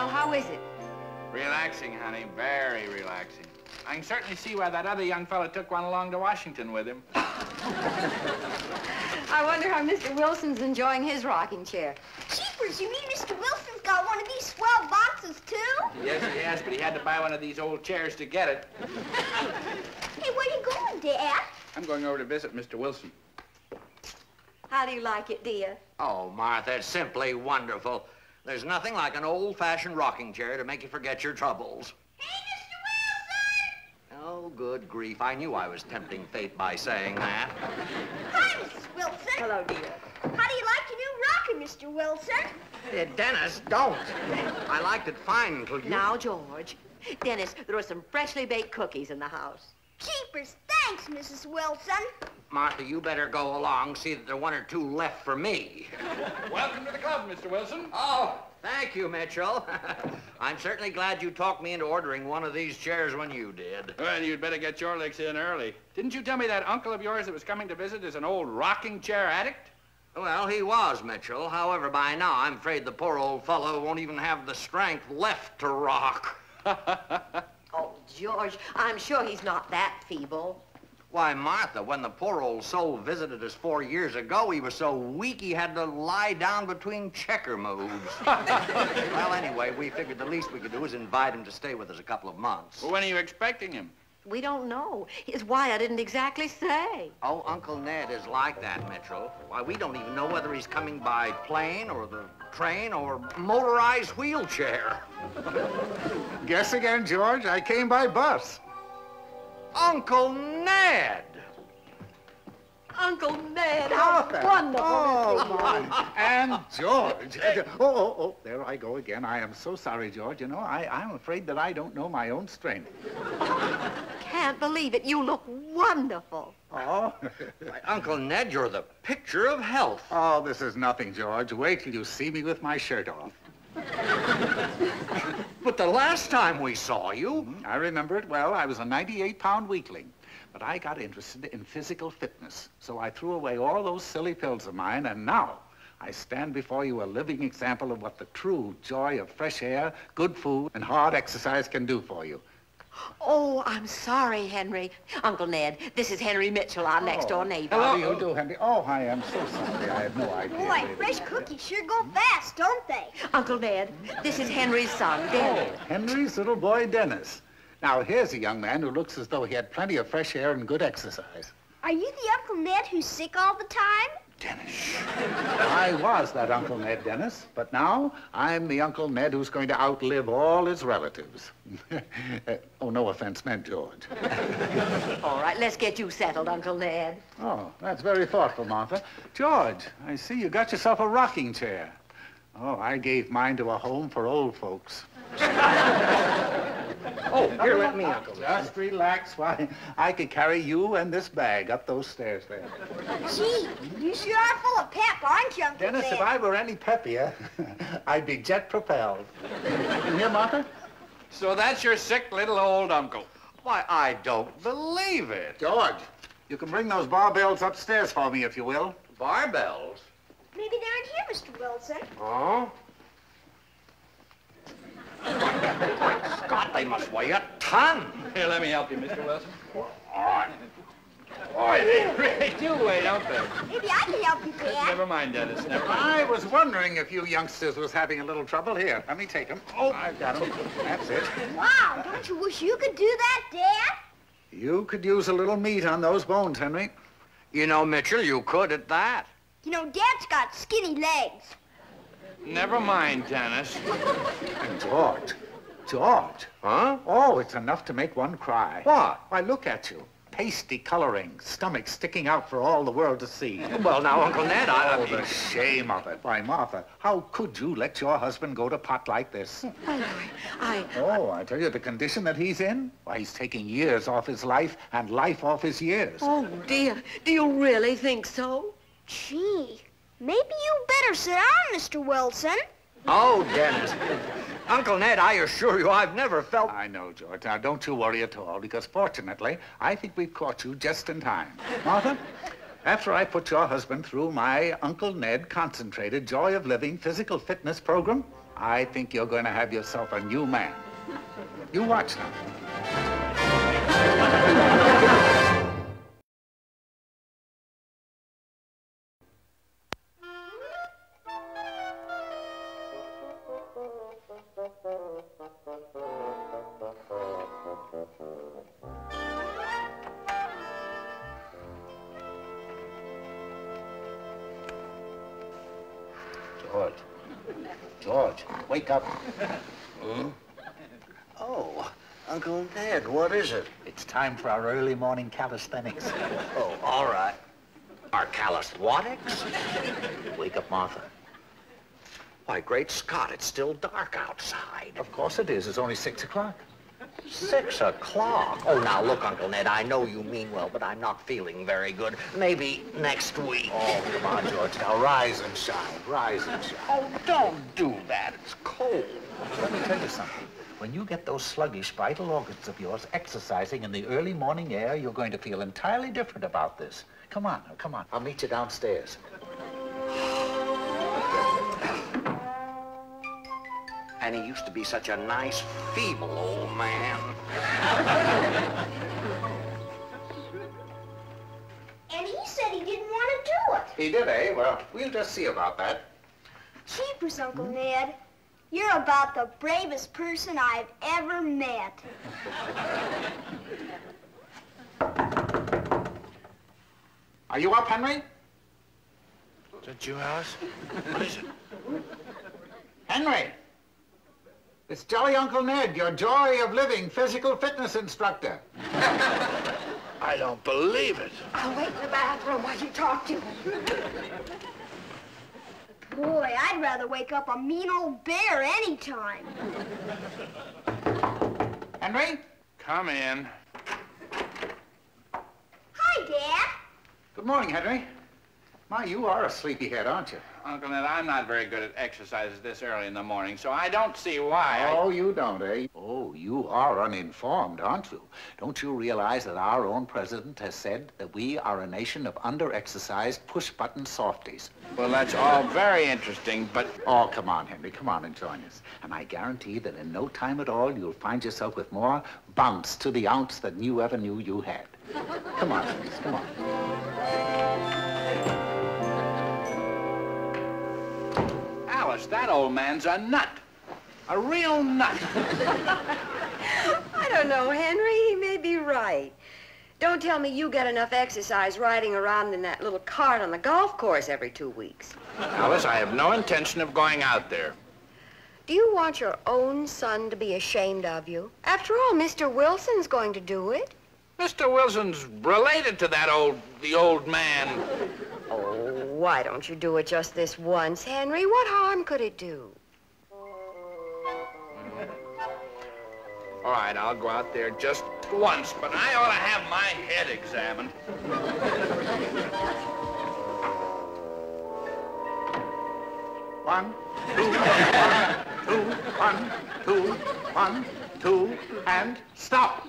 Well, how is it? Relaxing, honey, very relaxing. I can certainly see why that other young fella took one along to Washington with him. I wonder how Mr. Wilson's enjoying his rocking chair. Jeepers, you mean Mr. Wilson's got one of these swell boxes, too? Yes, he has, but he had to buy one of these old chairs to get it. Hey, where you going, Dad? I'm going over to visit Mr. Wilson. How do you like it, dear? Oh, Martha, it's simply wonderful. There's nothing like an old-fashioned rocking chair to make you forget your troubles. Hey, Mr. Wilson! Oh, good grief. I knew I was tempting fate by saying that. Hi, Mrs. Wilson. Hello, dear. How do you like your new rocker, Mr. Wilson? Dennis, don't. I liked it fine until you... Now, George. Dennis, there are some freshly baked cookies in the house. Jeepers, thanks, Mrs. Wilson. Martha, you better go along, see that there are one or two left for me. Welcome to the club, Mr. Wilson. Oh, thank you, Mitchell. I'm certainly glad you talked me into ordering one of these chairs when you did. Well, you'd better get your licks in early. Didn't you tell me that uncle of yours that was coming to visit is an old rocking chair addict? Well, he was, Mitchell. However, by now, I'm afraid the poor old fellow won't even have the strength left to rock. Oh, George, I'm sure he's not that feeble. Why, Martha, when the poor old soul visited us 4 years ago, he was so weak he had to lie down between checker moves. Well, anyway, we figured the least we could do is invite him to stay with us a couple of months. Well, when are you expecting him? We don't know. His wire didn't exactly say. Oh, Uncle Ned is like that, Mitchell. Why, we don't even know whether he's coming by plane or the train or motorized wheelchair. Guess again, George. I came by bus. Uncle Ned! Uncle Ned, how wonderful Oh, to see you. my. And George. Oh, there I go again. I am so sorry, George. You know, I'm afraid that I don't know my own strength. Can't believe it. You look wonderful. Oh. Why, Uncle Ned, you're the picture of health. Oh, this is nothing, George. Wait till you see me with my shirt off. But the last time we saw you... I remember it well. I was a 98-pound weakling. But I got interested in physical fitness, so I threw away all those silly pills of mine, and now I stand before you a living example of what the true joy of fresh air, good food, and hard exercise can do for you. Oh, I'm sorry, Henry. Uncle Ned, this is Henry Mitchell, our next-door neighbor. How do you do, Henry? Oh, I am so sorry. I had no idea. Boy, fresh cookies sure go fast, don't they? Uncle Ned, this is Henry's son, Dennis. Oh, Henry's little boy, Dennis. Now, here's a young man who looks as though he had plenty of fresh air and good exercise. Are you the Uncle Ned who's sick all the time? Dennis. I was that Uncle Ned, Dennis, but now I'm the Uncle Ned who's going to outlive all his relatives. Oh, no offense meant, George. All right, let's get you settled, Uncle Ned. Oh, that's very thoughtful, Martha. George, I see you got yourself a rocking chair. Oh, I gave mine to a home for old folks. Oh, here, let me, Uncle Ned. Just relax. Why, I could carry you and this bag up those stairs there. Gee, you sure are full of pep, aren't you, Uncle Dennis, Ned? if I were any peppier, I'd be jet-propelled. You hear, Martha? So that's your sick little old uncle. Why, I don't believe it. George, you can bring those barbells upstairs for me, if you will. Barbells? Maybe they're in here, Mr. Wilson. Oh? Scott, they must weigh a ton. Here, let me help you, Mr. Wilson. Boy, They really do weigh, don't they? Maybe I can help you, Dad. Never mind, Dennis, never mind. I was wondering if you youngsters was having a little trouble. Here, let me take them. Oh, I've got them. That's it. Wow, don't you wish you could do that, Dad? You could use a little meat on those bones, Henry. You know, Mitchell, you could at that. You know, Dad's got skinny legs. Never mind, Dennis. And George. Huh? Oh, it's enough to make one cry. What? Why, look at you. Pasty coloring, stomach sticking out for all the world to see. Well, now, Uncle Ned, Oh, the shame of it. Why, Martha, how could you let your husband go to pot like this? Oh, I tell you, the condition that he's in, why, he's taking years off his life and life off his years. Oh, dear. Do you really think so? Gee, maybe you better sit down, Mr. Wilson. Oh, Dennis. Uncle Ned, I assure you, I've never felt... I know, George. Now, don't you worry at all, because fortunately, I think we've caught you just in time. Martha, After I put your husband through my Uncle Ned concentrated Joy of Living physical fitness program, I think you're going to have yourself a new man. You watch now. George, wake up. Hmm? Oh, Uncle Ned, what is it? It's time for our early morning calisthenics. Oh, all right. Our calisthenics? Wake up, Martha. Why, great Scott, it's still dark outside. Of course it is. It's only 6 o'clock. 6 o'clock? Oh, now, look, Uncle Ned, I know you mean well, but I'm not feeling very good. Maybe next week. Oh, come on, George. Now, rise and shine. Rise and shine. Oh, don't do that. It's cold. Let me tell you something. When you get those sluggish vital organs of yours exercising in the early morning air, you're going to feel entirely different about this. Come on, now, come on. I'll meet you downstairs. And he used to be such a nice, feeble old man. And he said he didn't want to do it. He did, eh? Well, we'll just see about that. Jeepers, Uncle Ned. You're about the bravest person I've ever met. Are you up, Henry? Is that you, Alice? What is it? Henry! It's Jolly Uncle Ned, your Joy of Living physical fitness instructor. I don't believe it. I'll wait in the bathroom while you talk to him. Boy, I'd rather wake up a mean old bear anytime. Henry? Come in. Hi, Dad. Good morning, Henry. My, you are a sleepyhead, aren't you? Uncle Ned, I'm not very good at exercises this early in the morning, so I don't see why Oh, you don't, eh? Oh, you are uninformed, aren't you? Don't you realize that our own president has said that we are a nation of under-exercised, push-button softies? Well, that's all very interesting, but... Oh, come on, Henry. Come on and join us. And I guarantee that in no time at all, you'll find yourself with more bounce to the ounce than you ever knew you had. Come on, please. Come on. Alice, that old man's a nut. A real nut. I don't know, Henry. He may be right. Don't tell me you get enough exercise riding around in that little cart on the golf course every 2 weeks. Alice, I have no intention of going out there. Do you want your own son to be ashamed of you? After all, Mr. Wilson's going to do it. Mr. Wilson's related to the old man. Oh, why don't you do it just this once, Henry? What harm could it do? All right, I'll go out there just once, but I ought to have my head examined. One, two, and stop.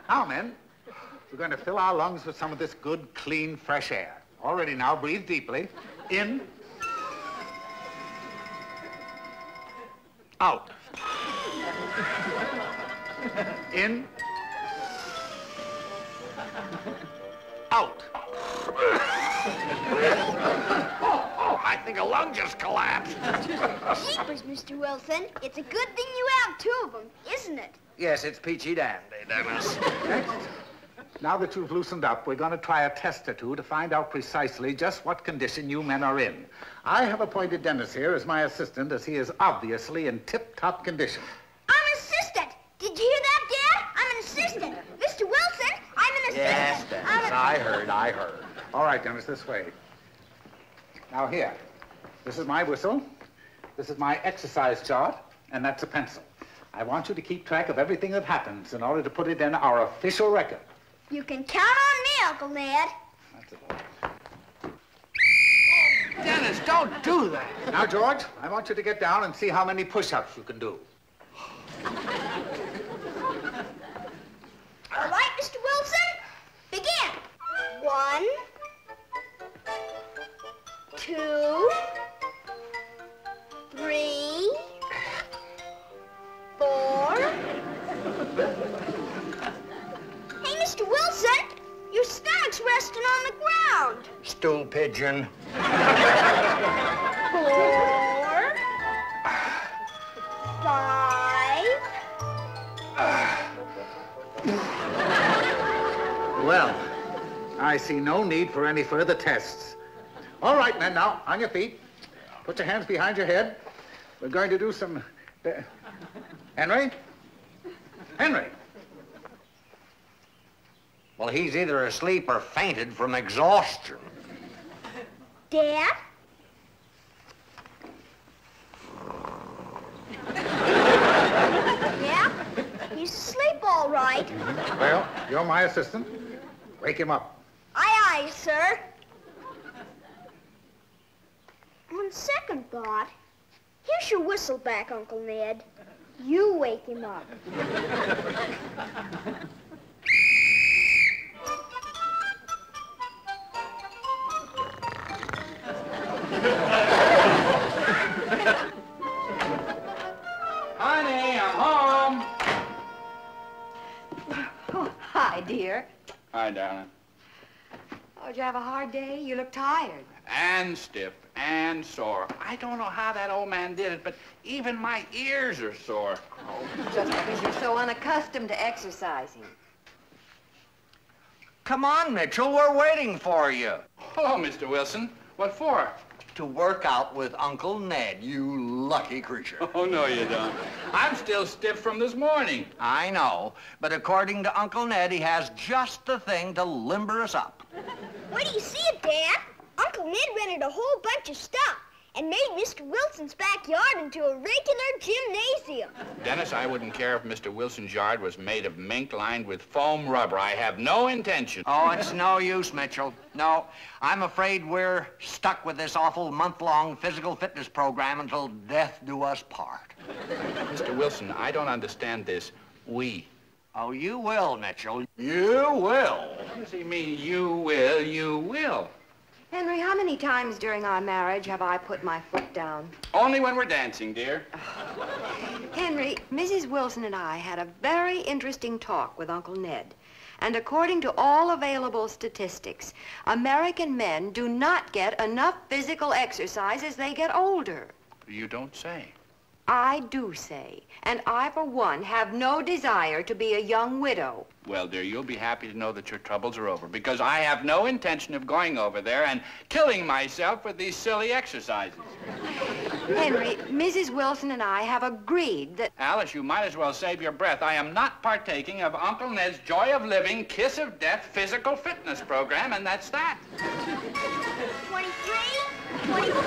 Now, men, we're going to fill our lungs with some of this good, clean, fresh air. All ready now. Breathe deeply. In. Out. In. Out. I think a lung just collapsed. Jeepers, Mr. Wilson. It's a good thing you have 2 of them, isn't it? Yes, it's peachy dandy, Dennis. Next. Now that you've loosened up, we're going to try a test or two to find out precisely just what condition you men are in. I have appointed Dennis here as my assistant, as he is obviously in tip-top condition. I'm an assistant. Did you hear that, Dad? I'm an assistant. Mr. Wilson, I'm an assistant. Yes, Dennis, I heard. All right, Dennis, this way. Now, here. This is my whistle. This is my exercise chart, and that's a pencil. I want you to keep track of everything that happens in order to put it in our official record. You can count on me, Uncle Ned. That's it. Dennis, don't do that. Now, George, I want you to get down and see how many push-ups you can do. All right, Mr. Wilson, begin. 1, 2, 3, 4. Hey, Mr. Wilson, your stomach's resting on the ground. Stool pigeon. 4, 5. Well, I see no need for any further tests. All right, men, now, on your feet. Put your hands behind your head. We're going to do some... Henry? Henry! Well, he's either asleep or fainted from exhaustion. Dad? Yeah? He's asleep all right. Well, you're my assistant. Wake him up. Aye, aye, sir. On second thought, here's your whistle back, Uncle Ned. You wake him up. Honey, I'm home. Oh, hi, dear. Hi, darling. Oh, did you have a hard day? You look tired. And stiff and sore. I don't know how that old man did it, but even my ears are sore. Just because you're so unaccustomed to exercising. Come on, Mitchell, we're waiting for you. Hello, Mr. Wilson. What for? To work out with Uncle Ned, you lucky creature. Oh, no, you don't. I'm still stiff from this morning. I know, but according to Uncle Ned, he has just the thing to limber us up. Where do you see it, Dad? Uncle Ned rented a whole bunch of stuff and made Mr. Wilson's backyard into a regular gymnasium. Dennis, I wouldn't care if Mr. Wilson's yard was made of mink lined with foam rubber. I have no intention. Oh, it's no use, Mitchell. No, I'm afraid we're stuck with this awful month-long physical fitness program until death do us part. Mr. Wilson, I don't understand this we. Oh, you will, Mitchell. You will. What does he mean, you will, you will? Henry, how many times during our marriage have I put my foot down? Only when we're dancing, dear. Henry, Mrs. Wilson and I had a very interesting talk with Uncle Ned. And according to all available statistics, American men do not get enough physical exercise as they get older. You don't say. I do say. And I, for one, have no desire to be a young widow. Well, dear, you'll be happy to know that your troubles are over, because I have no intention of going over there and killing myself with these silly exercises. Henry, Mrs. Wilson and I have agreed that... Alice, you might as well save your breath. I am not partaking of Uncle Ned's Joy of Living, Kiss of Death physical fitness program, and that's that. 23, 24,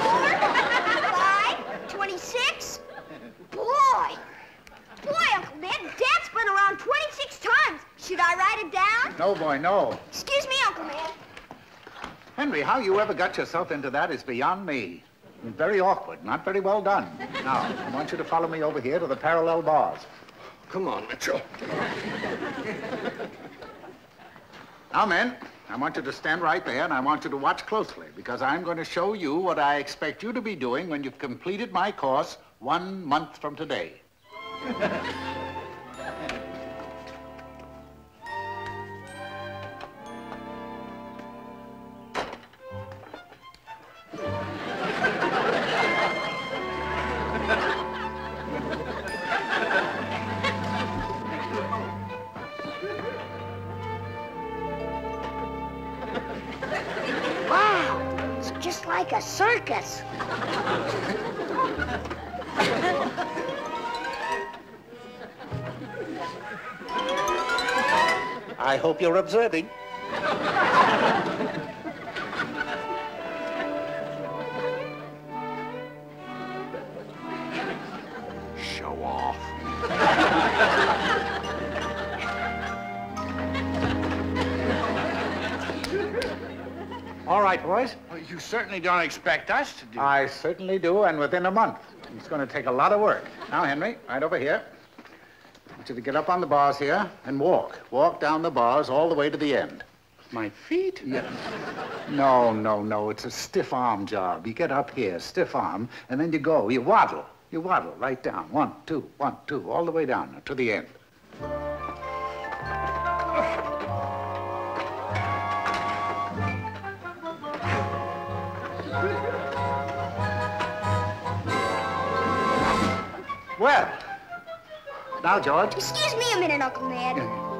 5, 26. Boy, Uncle Ned, Dad's been around 26 times. Should I write it down? No, boy, no. Excuse me, Uncle Ned. Henry, how you ever got yourself into that is beyond me. Very awkward, not very well done. Now, I want you to follow me over here to the parallel bars. Come on, Mitchell. Now, men, I want you to stand right there, and I want you to watch closely, because I'm going to show you what I expect you to be doing when you've completed my course 1 month from today. Wow, it's just like a circus. I hope you're observing. Show off. All right, boys. Well, you certainly don't expect us to do it. I certainly do, and within a month. It's going to take a lot of work. Now, Henry, right over here. I want you to get up on the bars here and walk. Walk down the bars all the way to the end. My feet? Yeah. No, no, no. It's a stiff arm job. You get up here, stiff arm, and then you go. You waddle. You waddle right down. 1, 2, 1, 2, all the way down to the end. Well, now, George. Excuse me a minute, Uncle Ned.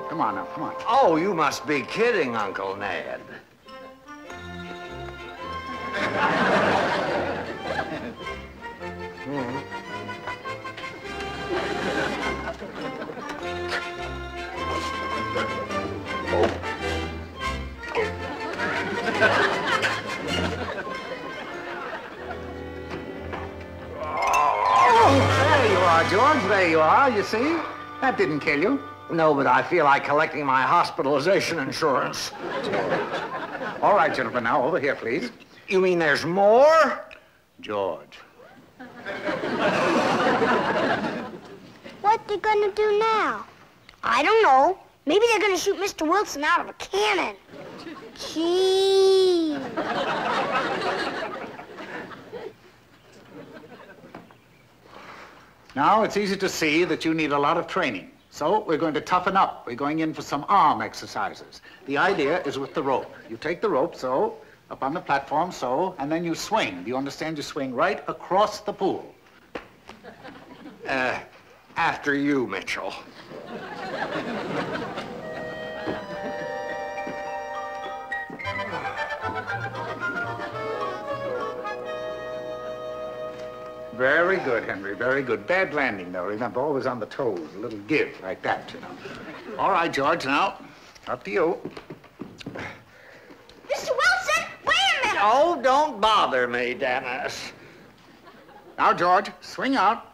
Come on now, come on. Oh, you must be kidding, Uncle Ned. There you are, George. There you are. You see? That didn't kill you. No, but I feel like collecting my hospitalization insurance. All right, gentlemen, now over here, please. You mean there's more? George. What they gonna do now? I don't know. Maybe they're gonna shoot Mr. Wilson out of a cannon. Gee. Now, it's easy to see that you need a lot of training. So we're going to toughen up. We're going in for some arm exercises. The idea is with the rope. You take the rope, so, up on the platform, so, and then you swing. Do you understand? You swing right across the pool. After you, Mitchell. Very good, Henry, very good. Bad landing, though. Remember, always on the toes, a little give, like that, you know. All right, George, now, up to you. Mr. Wilson, wait a minute. Oh, don't bother me, Dennis. Now, George, swing out.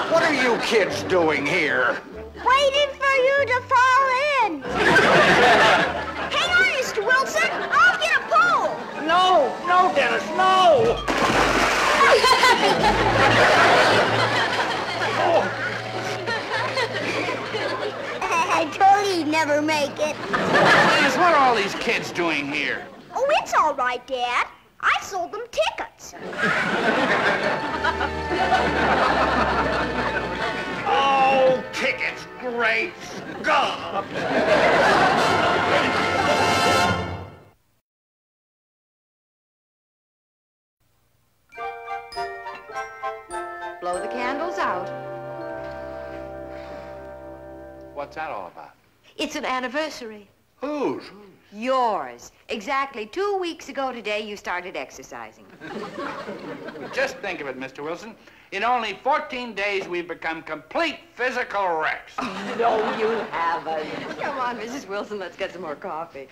What are you kids doing here? Waiting for you to fall in. Hang on, Mr. Wilson. I'll get a pole. No, no, Dennis, no! I told you he'd never make it. Dennis, what are all these kids doing here? Oh, it's all right, Dad. I sold them tickets. Oh, tickets, great God! Blow the candles out. What's that all about? It's an anniversary. Whose? Yours. Exactly 2 weeks ago today, you started exercising. Just think of it, Mr. Wilson. In only 14 days, we've become complete physical wrecks. No, you haven't. Come on, Mrs. Wilson, let's get some more coffee.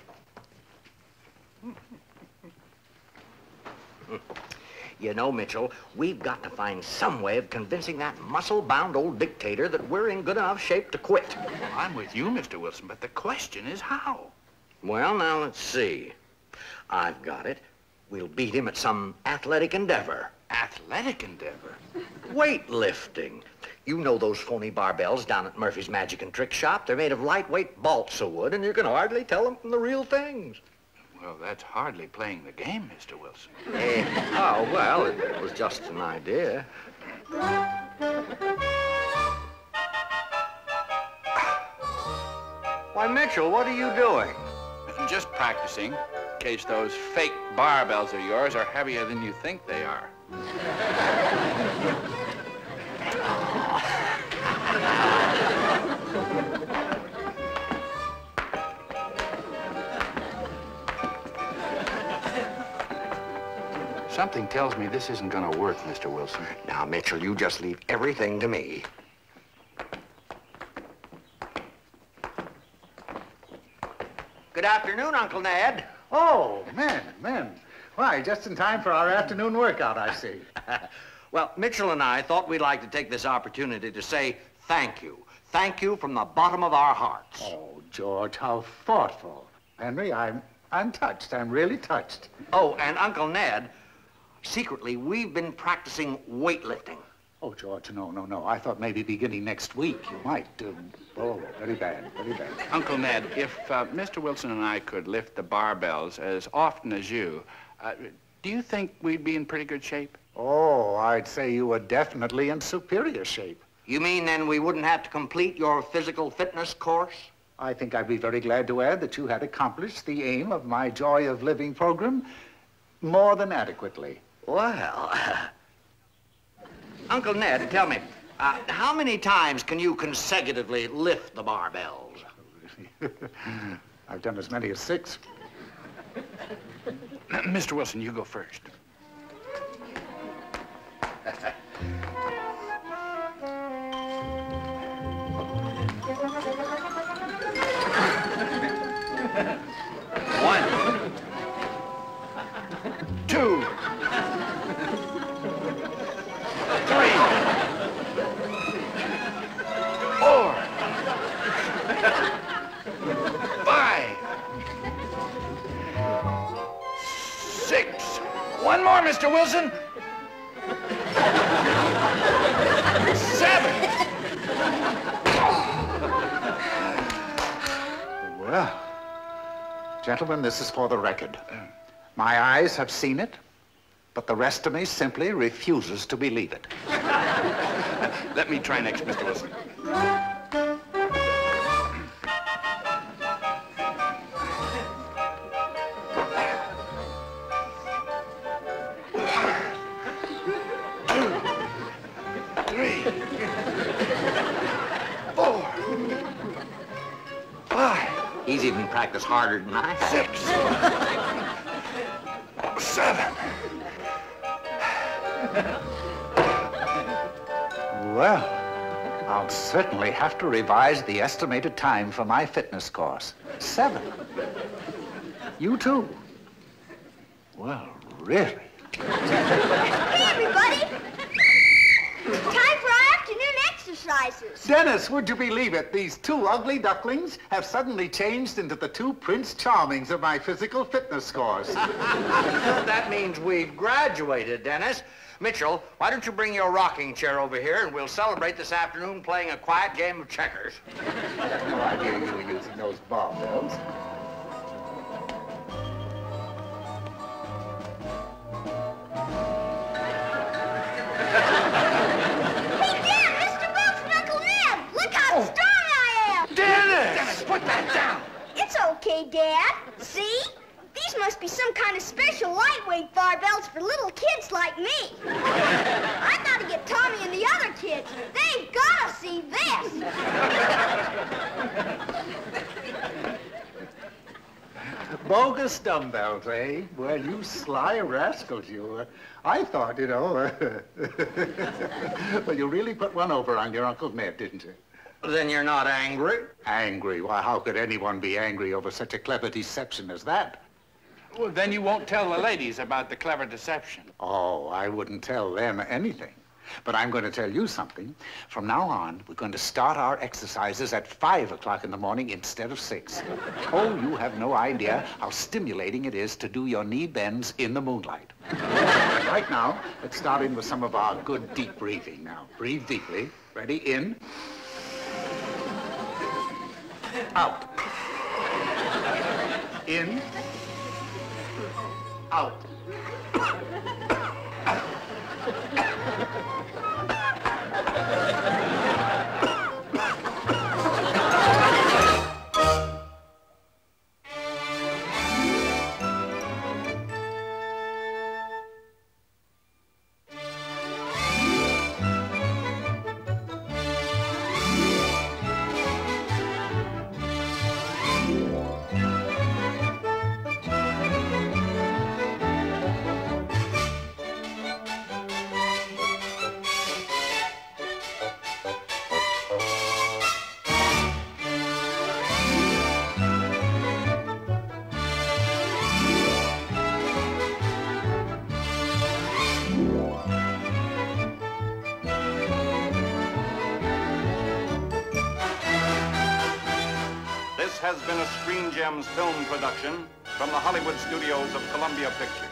You know, Mitchell, we've got to find some way of convincing that muscle-bound old dictator that we're in good enough shape to quit. Well, I'm with you, Mr. Wilson, but the question is how? Well, now, let's see. I've got it. We'll beat him at some athletic endeavor. Athletic endeavor? Weightlifting. You know those phony barbells down at Murphy's Magic and Trick Shop? They're made of lightweight balsa wood, and you can hardly tell them from the real things. Well, that's hardly playing the game, Mr. Wilson. Oh, well, it was just an idea. Why, Mitchell, what are you doing? Just practicing, in case those fake barbells of yours are heavier than you think they are. Something tells me this isn't going to work, Mr. Wilson. Now, Mitchell, you just leave everything to me. Good afternoon, Uncle Ned. Oh, men. Why, just in time for our afternoon workout, I see. Well, Mitchell and I thought we'd like to take this opportunity to say thank you. Thank you from the bottom of our hearts. Oh, George, how thoughtful. Henry, I'm touched. I'm really touched. Oh, and Uncle Ned, Secretly, we've been practicing weightlifting. Oh, George, no. I thought maybe beginning next week you might. Oh, very bad. Uncle Ned, if Mr. Wilson and I could lift the barbells as often as you, do you think we'd be in pretty good shape? Oh, I'd say you were definitely in superior shape. You mean then we wouldn't have to complete your physical fitness course? I think I'd be very glad to add that you had accomplished the aim of my Joy of Living program more than adequately. Well, Uncle Ned, tell me, how many times can you consecutively lift the barbells? I've done as many as 6. Mr. Wilson, you go first. One, 2, 3, 4, 5, 6. One more, Mr. Wilson. 7. Well, gentlemen, this is for the record. My eyes have seen it, but the rest of me simply refuses to believe it. Let me try next, Mr. Wilson. He's even practiced harder than I have. 6, 7. Well, I'll certainly have to revise the estimated time for my fitness course. 7. You too. Well, really. Hey, everybody! Time for our afternoon exercises. Dennis, would you believe it? These 2 ugly ducklings have suddenly changed into the 2 Prince Charmings of my physical fitness scores. That means we've graduated, Dennis. Mitchell, why don't you bring your rocking chair over here and we'll celebrate this afternoon playing a quiet game of checkers. I had no idea you were using those barbells. Put that down! It's okay, Dad. See? These must be some kind of special lightweight barbells for little kids like me. I gotta get Tommy and the other kids. They've gotta see this. Bogus dumbbells, eh? Well, you sly rascals, you. I thought, well, you really put one over on your Uncle Ned, didn't you? Then you're not angry? Angry? Why, how could anyone be angry over such a clever deception as that? Well, then you won't tell the ladies about the clever deception. Oh, I wouldn't tell them anything. But I'm going to tell you something. From now on, we're going to start our exercises at 5 o'clock in the morning instead of 6. Oh, you have no idea how stimulating it is to do your knee bends in the moonlight. Right now, let's start in with some of our good deep breathing. Now, breathe deeply. Ready? In. Out. In. Out. This has been a Screen Gems film production from the Hollywood studios of Columbia Pictures.